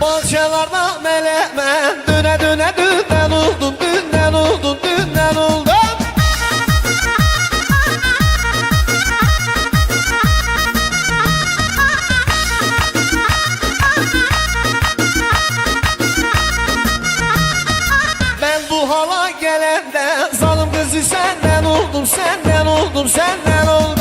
Bahçelerde melemen döne döne dünden oldum, dünden oldum, dünden oldum. Ben bu hala gelende zalim kızı senden oldum, senden oldum, senden oldum.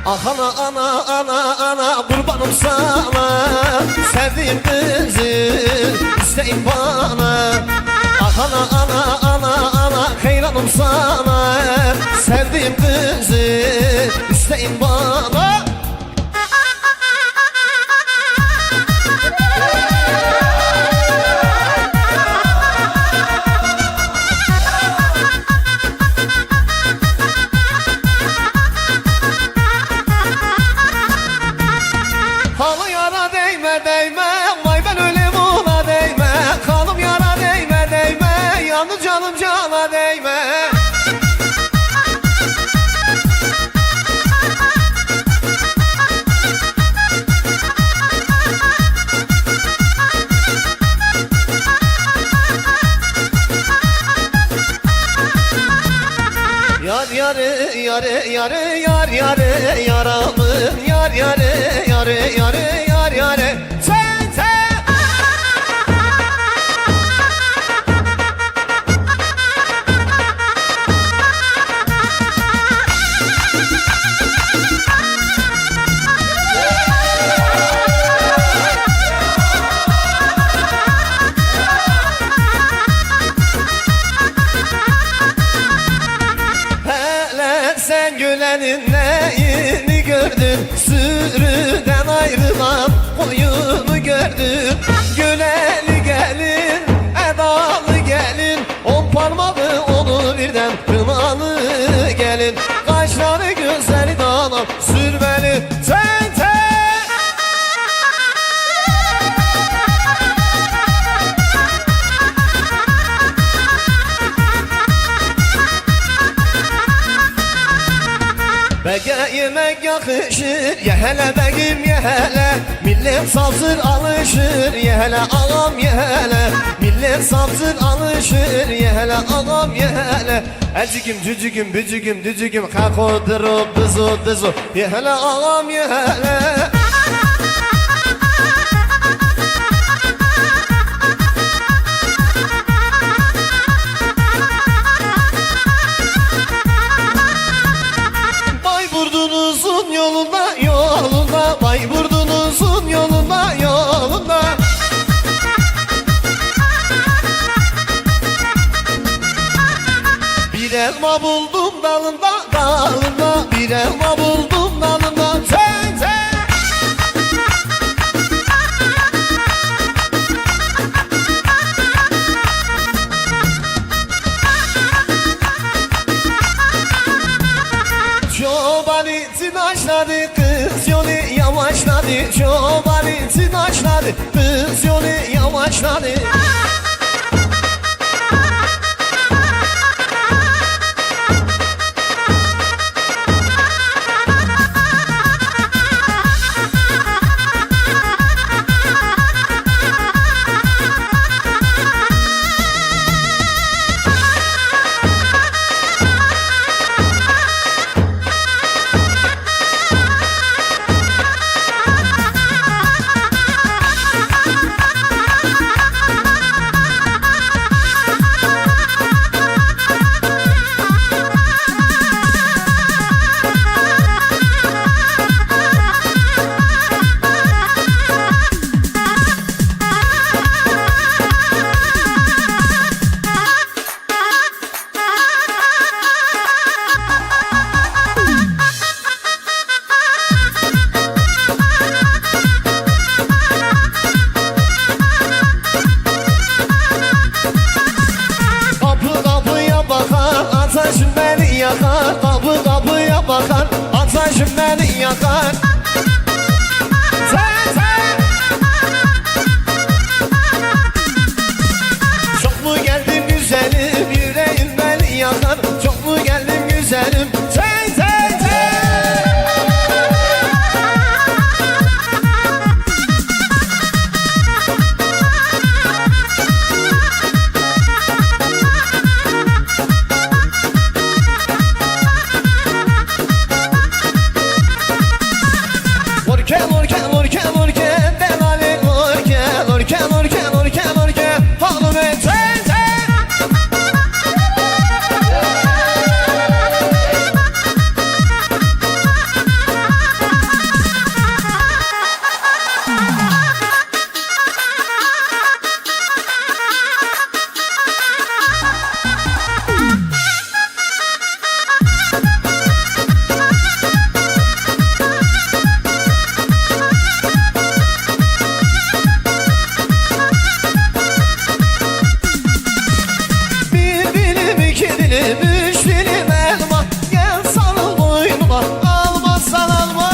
Ah ana ana ana ana kurbanım sana, sevdiğim kızı isteyin bana. Ah ana ana ana ana hayranım sana, sevdiğim kızı isteyin bana. Halı yara değme değme, vay ben ölüm ona değme. Kanım yara değme değme, yandı canım cana değme. Yar yarı yarı yarı yar yarı yaramın, yar yarı yarı yarı yar yarı sen sen. Hele sen gülenin neyini gördün, sürüden ayrılan koyunu gördün. Güleli gelin, edalı gelin, on parmağı onu birden kınalı gelin. Kaşları gözleri dağlar, sürmeli sen sen. Bege yemek yakışır, ye hele begim ye hele. Millet savsır alışır, ye hele ağam ye hele. Millet savsır alışır, ye hele ağam ye hele. Elcigim cücügüm bücügüm dücügüm kako dırı bızı dızı, ye hele ağam ye hele. Bayburt'unuzun yolunda yolunda, Bayburt'unuzun yolunda yolunda. Bir elma buldum dalında dalında, bir elma buldum dalında sen sen. Çoban için açladı, kız yolu yavaşladı. Çoban için açladı, kız yolu yavaşladı. yakar. Çok mu geldim güzelim, yüreğim beni yakar. Çok mu geldim güzelim, üç dilim elma, gel sarıl boynuma, almazsan alma.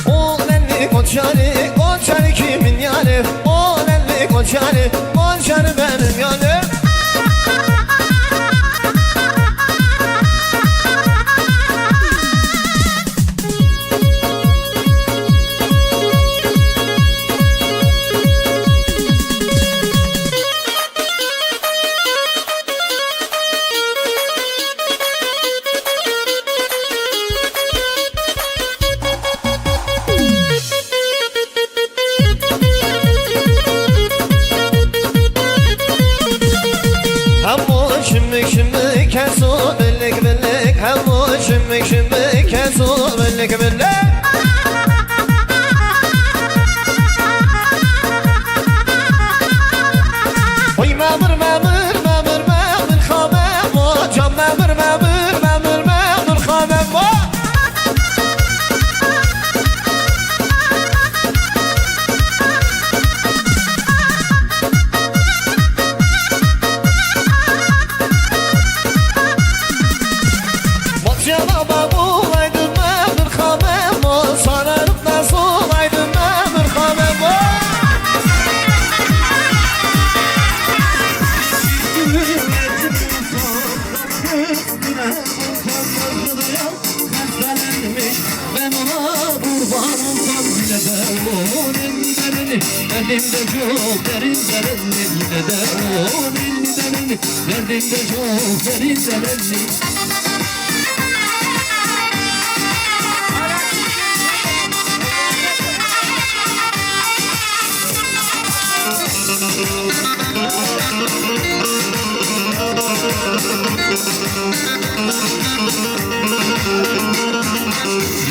O nenli koçarı, koçarı kimin yani? O nenli koçarı, koçarı benim yani. Şimdik şimdik kesu billik billik, hem o şimdik şimdik kesu billik billik. Oy memur memur memur memur khamem o, can memur memur memur memur khamem o. Cevaba bulaydım memur khamem o, sararıp nasıl olaydım memur khamem o. Ben ona kurban olsam yine de onun derini, derdimde çok derin derin, yine de onun derini, derdimde çok derin derin.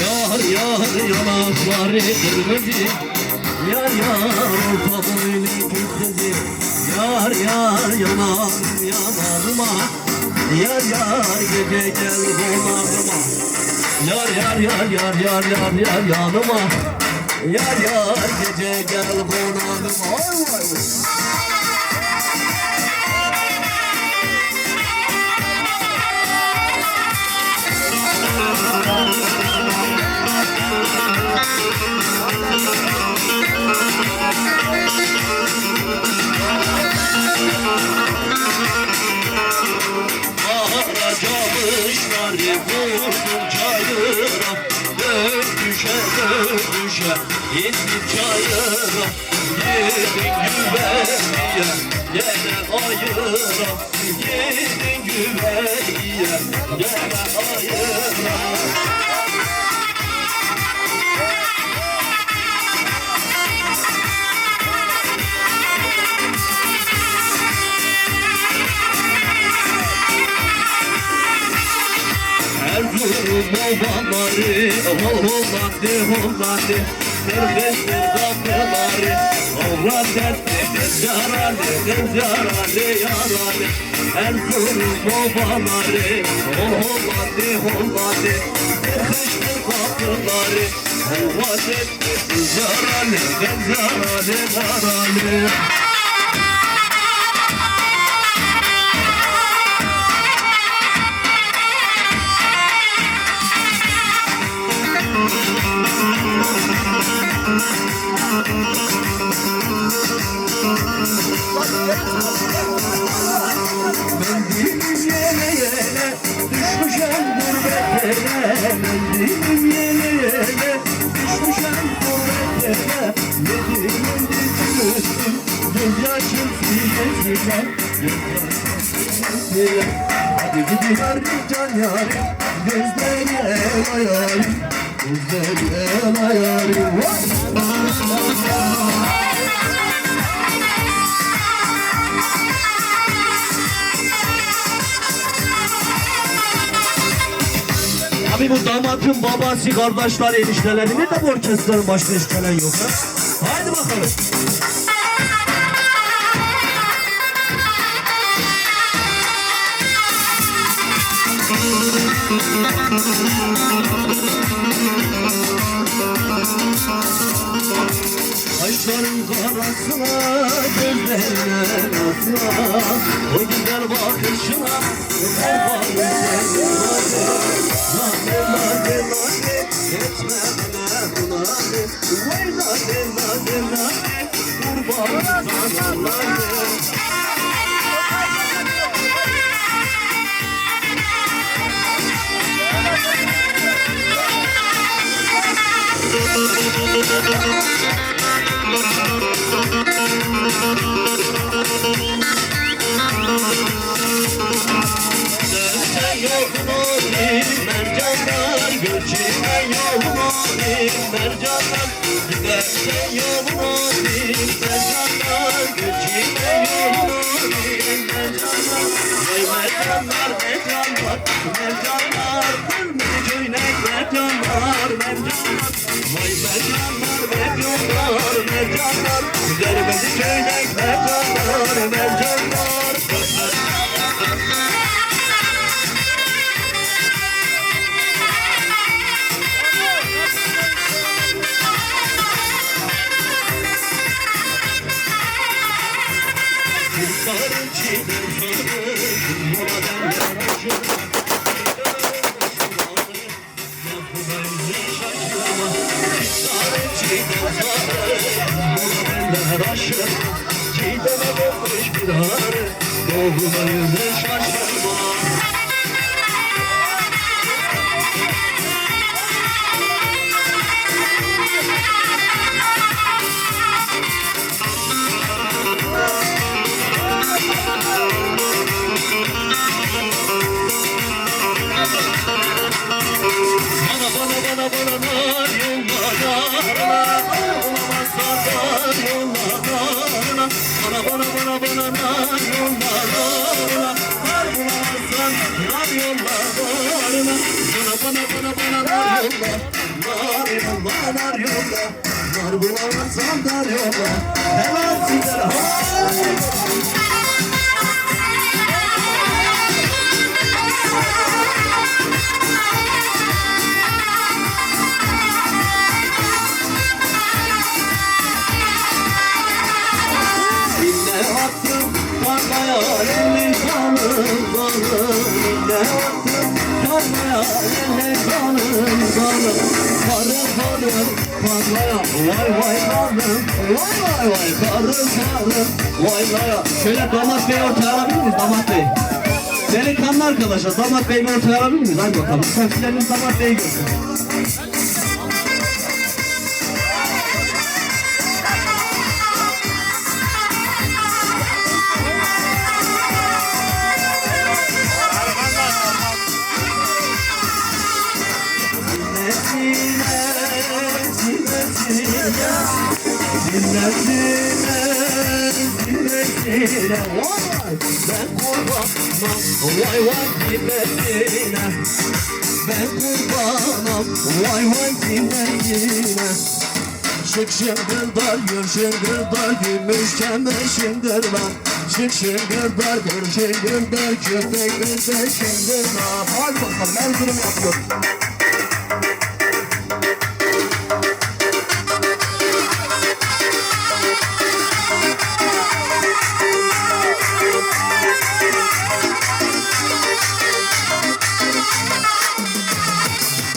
Yar yar yanakları kırmızı, yar yar orta boylu kızı. Yar yar yanarıma, yar yar gece gel konağıma. Yar yar yar yar yar yar yar yanıma, yar yar gece gel konağıma. Vay vay vay. Camışlar vurdum çayıra, döndüşe döndüşe indim çayıra. Yedin güveye gene ayıra, yedin güveye gene ayıra. Babaları Hollandi Hollandi Neredesin kapıları derdimiz yaralı yaralı Erzurum babaları Hollandi Yakıştır kapıları Helva derdimiz yaralı Mendilim yele yele düşmüşem gurbetele Mendilim yele yele düşmüşem gurbetele Yediğimin dizim üstüm gözyaşım sile sile Hadi gidiver bir can yarim gözleri el ayarim Gözleri el ayarim Abi bu damatın babası, kardeşler, enişteleri de bu orkestranın başına işgalen yoksa? Haydi bakalım. Kaşların karasına, gözlerine nasına O güzel bakışına, o bağlı Lale, etme bana bunları Vay lale, kurban sana lale Mercanlar göçüme yoluma mercanlar Gidersen yoluma mercanlar göçüme yoluma mercanlar Vay mercanlar mercanlar kırmızı cöynek mercanlar Vay mercanlar kırmızı cöynek mercanlar Sarı çiğdem sarı, yola yaraşır Sarı çiğdem sarı, yola yaraşır Çiğdeme bakmış bir arı, doğruna yüzü şaşırma Bana nar yollarına Olamazsan dar yollarına Bana nar yollarına Nar bulamazsan nar yollarına Bana nar yolla Nar yolla Nar bulamazsan dar yolla Helal sizlere Elli kanım kanım Ne yaptım parmaya elli kanım kanım Karım parmaya vay kanım Vay karım vay Şöyle damat bey ortaya alabilir miyiz damat bey? Delikanlı arkadaşlar damat bey ortaya alabilir miyiz? Hadi bakalım misafirlerimiz damat bey görsün. Dinlesine vay ben kurbanım vay dinlesine ben kurbanım vay dinlesine Şık şıngırdar gül şıngırdar gümüş kemeşindir ben. Şık şıngırdar gül şıngırdar köpek bizde şıngırdar. Hadi bakalım Erzurum yapıyor.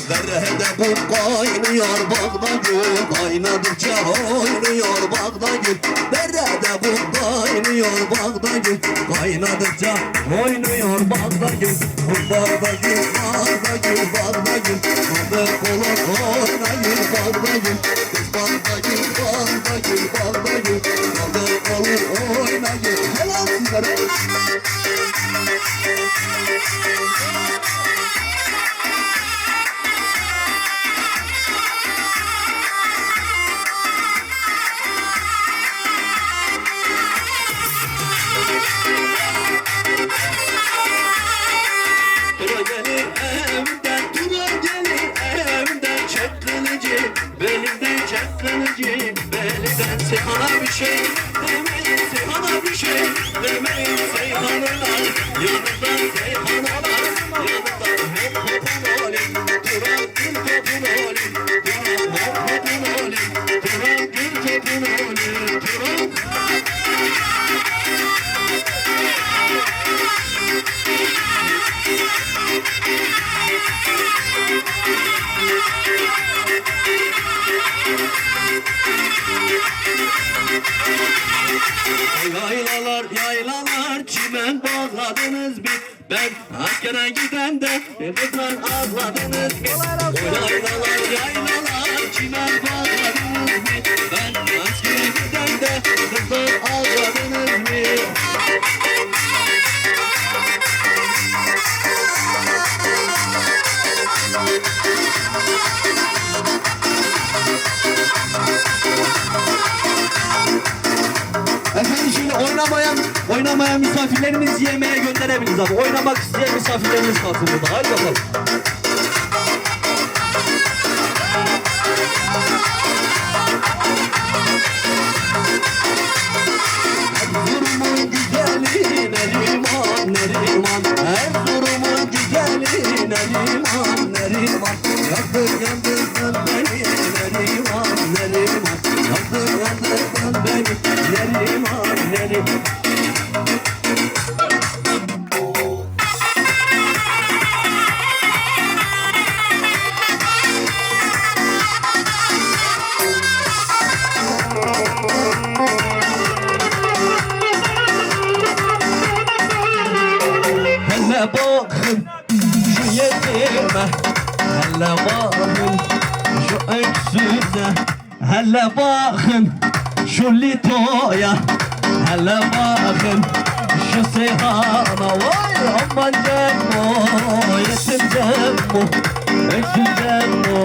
Derede bu kaynıyor bağda gül, kaynadıkça oynuyor bağda gül. Derede bu kaynıyor bağda gül, kaynadıkça oynuyor bağda gül. Bağda gül, bağda gül, bağda gül. Bağda kolak oynayır bağda gül. Kız bağda gül, bağda gül, bağda gül. Bağda kolak oynayır. Helal sizlere. Tura gelir evden, tura gelir evden. Çek kılıcı, belimden çek kılıcı. Belimden Seyhan'a bir şey demeyin, Seyhan'a bir şey demeyin. Seyhan'lar, yanından Seyhan'lar, yanından hep topun olayım. Tura gül topun olayım, tura hep topun olayım. Tura gül topun olayım, tura. Yaylalar yaylalar çimen bağladınız bir. Ben askere gidende kızlar ağladınız bir. Yaylalar yaylalar çimen bağladınız bir. Ben askere gidende kızlar ağladınız bir. Efendim şimdi oynamayan misafirlerimizi yemeğe gönderebiliriz abi. Oynamak isteyen misafirlerimiz kalsın burada. Hadi bakalım. Erzurum'un güzeli Neriman, Neriman. Erzurum'un güzeli Neriman, Neriman. Yandırdın beni Neriman, Neriman. Yandırdın beni Neriman, Neriman. Hele bakın şu yetime, hele bakın şu öksüze, hele bakın şu litoya, hele bakın şu Seyhan'a. Vay aman Cemmo, yetim Cemmo, öksüz Cemmo,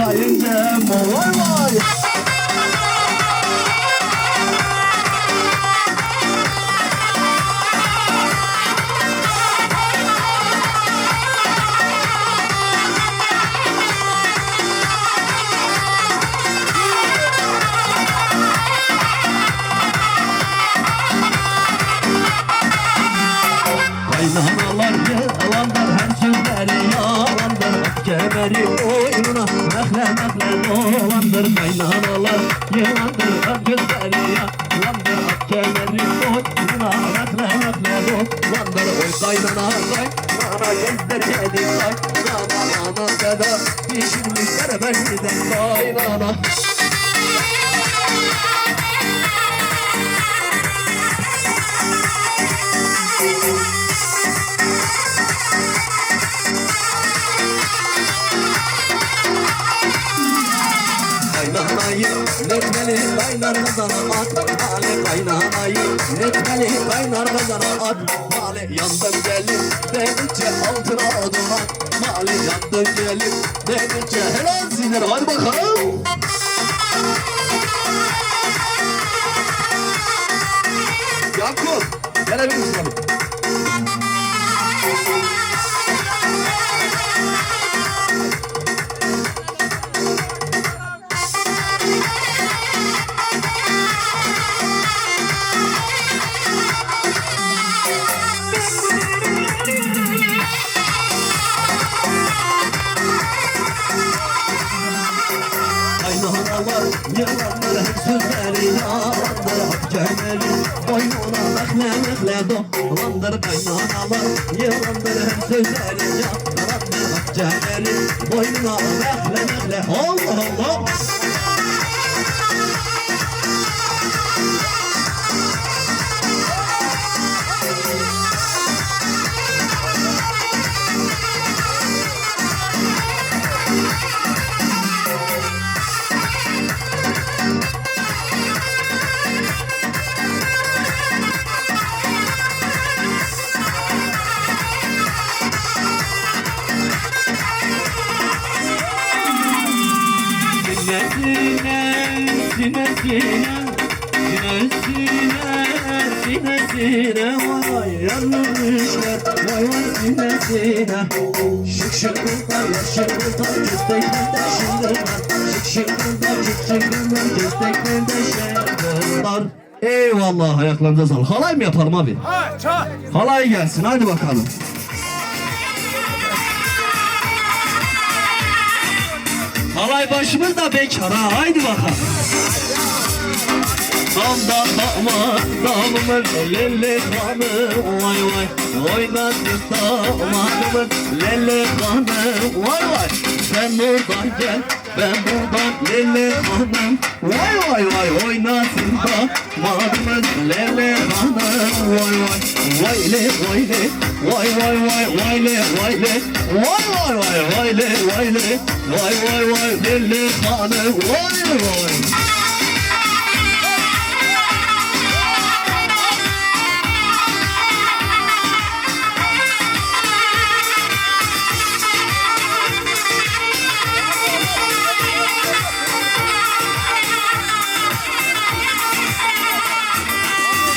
hayır Cemmo, vay vay. Kaynanalar yalandır, her sözleri yalandır. At kemeri boynuna, mehle mehle dolandır. Kaynanalar yalandır, her sözleri yalandır. At kemeri boynuna, mehle mehle dolandır. Oy kaynana kaynana gözleri dikkat. Kaynana dede pişirmişler benden kaynana. Kaynanayı netmeli kaynar kazana at. Hale kaynanayı netmeli kaynar kazana at. Hale yandım gelin dedikçe altına duman. Hale yandım gelin dedikçe helal sizlere. Hadi bakalım. Yakup gelebilir misin abi? yalandır Hatice'leri boynuna mekle mekle dolandır kaynanalar Yalandır hem sözleri yalandır Hatice'leri boynuna mekle mekle Allah Allah. Sinesine vay yanmışlar vay vay sinesine Şık şık kızlar yaşık kızlar Cüsteklerinde şıngırlar Şık şık kızlar cüsteklerinde şıngırlar. Eyvallah, ayaklarınıza sağlık. Halay mı yapalım abi? Halay gelsin, hadi bakalım. Halay başımız da bekar ha, haydi bakalım. Damda damımın lele kanı vay vay Oynasın damadımın lele kanı vay vay Sen buradan gel ben buradan lele kanım Vay vay vay oynasın damadımın lele kanı Vay vay vay le vay le Vay vay vay vay le vay le Vay vay vay vay le vay le Vay vay vay lele kanı vay vay.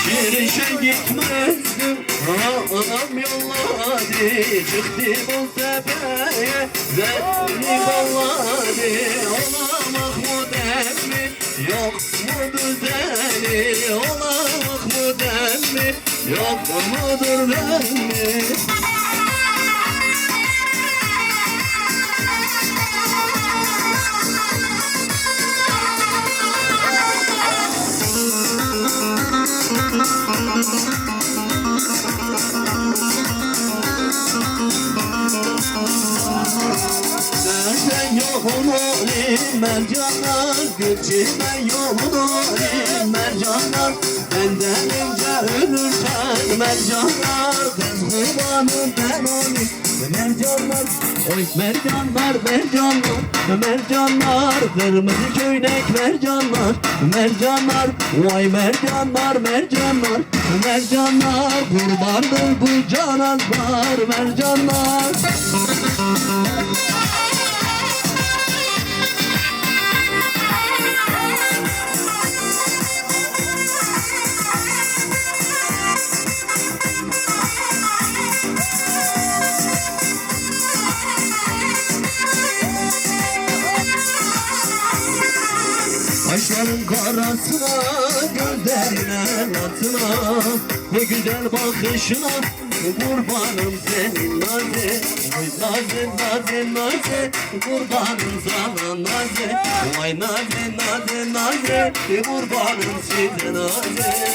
Girişe gitmezdim anam yolladı Çıktı bu tepeye Zerrini kolladı Olamak mı demmi Yok mu düzeni Olamak mı demmi Yok mudur demmi. Sen yolunu mercanlar Gülçin'den yolunu mercanlar Benden önce ölürsen mercanlar Ben kurbanım ben onu mercanlar Oy mercanlar mercanlar mercanlar Kırmızı köynek mercanlar mercanlar Vay mercanlar mercanlar mercanlar Kurbandır bu cananlar mercanlar. Kaşların karasına, gözlerine atına Bu güzel bakışına, kurbanım senin naze Vay naze naze naze, kurbanım sana naze Vay naze naze naze, kurbanım size naze.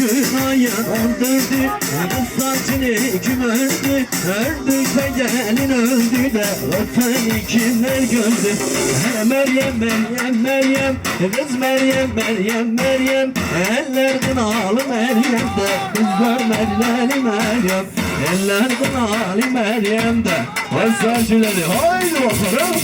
Günahın öldürdü, kız saçını kim öldü? Öldüyse gelin öldü de öpeni kimler gördü? Meryem Meryem Meryem, kız Meryem Meryem Meryem Eller kınalı Meryem de, kızlar Meryem Meryem Eller kınalı Meryem de, kız saçını haydi bakalım.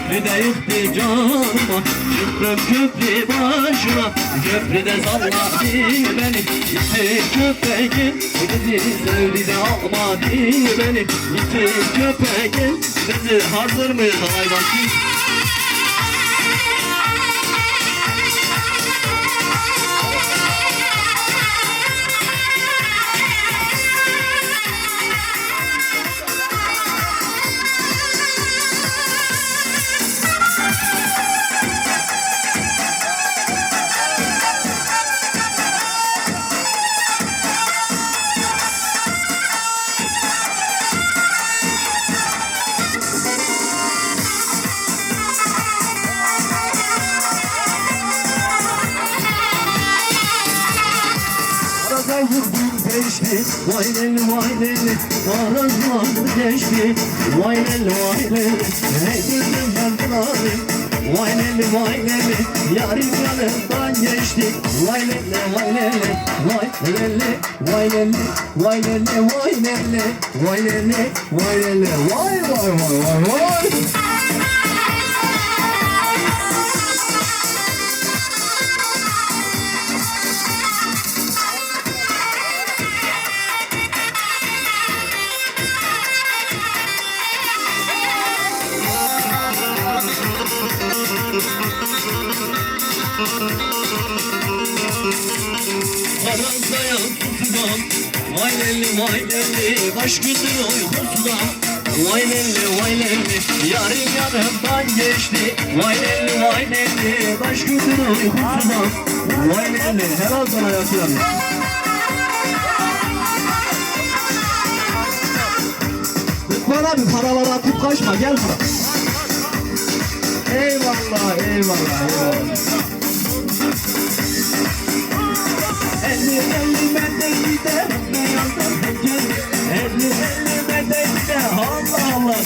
köprüde yıktı canıma. Şükrüm köprü başına, köprüde salladı beni. Gitti köpeğin, bizi sevdi de almadı beni. Gitti köpeğin, bizi hazır mıyız hayvan? Arada vurdum geçti, vay lelli vay lelli. Arazlar geçti, vay lelli vay lelli. Hey gözüm yandım, vay lelli vay lelli. Yarim yanımdan geçti, vay lelli vay lelli. Vay lelli vay lelli, vay lelli vay lelli. Vay lelli vay lelli, vay vay vay vay vay. Karanlığa tutulan, vay lelli vay lelli. Başkıdır uykusudan, vay lelli vay lelli. Yarım yanımdan geçti, vay lelli vay lelli. Başkıdır uykusudan, vay lelli. Helal sana yapıyorum. Lütfen abi paraları atıp kaçma, gel buraya. Eyvallah, eyvallah, eyvallah. Elli bende gider, ne yandım peki? Elli bende gider, Allah Allah.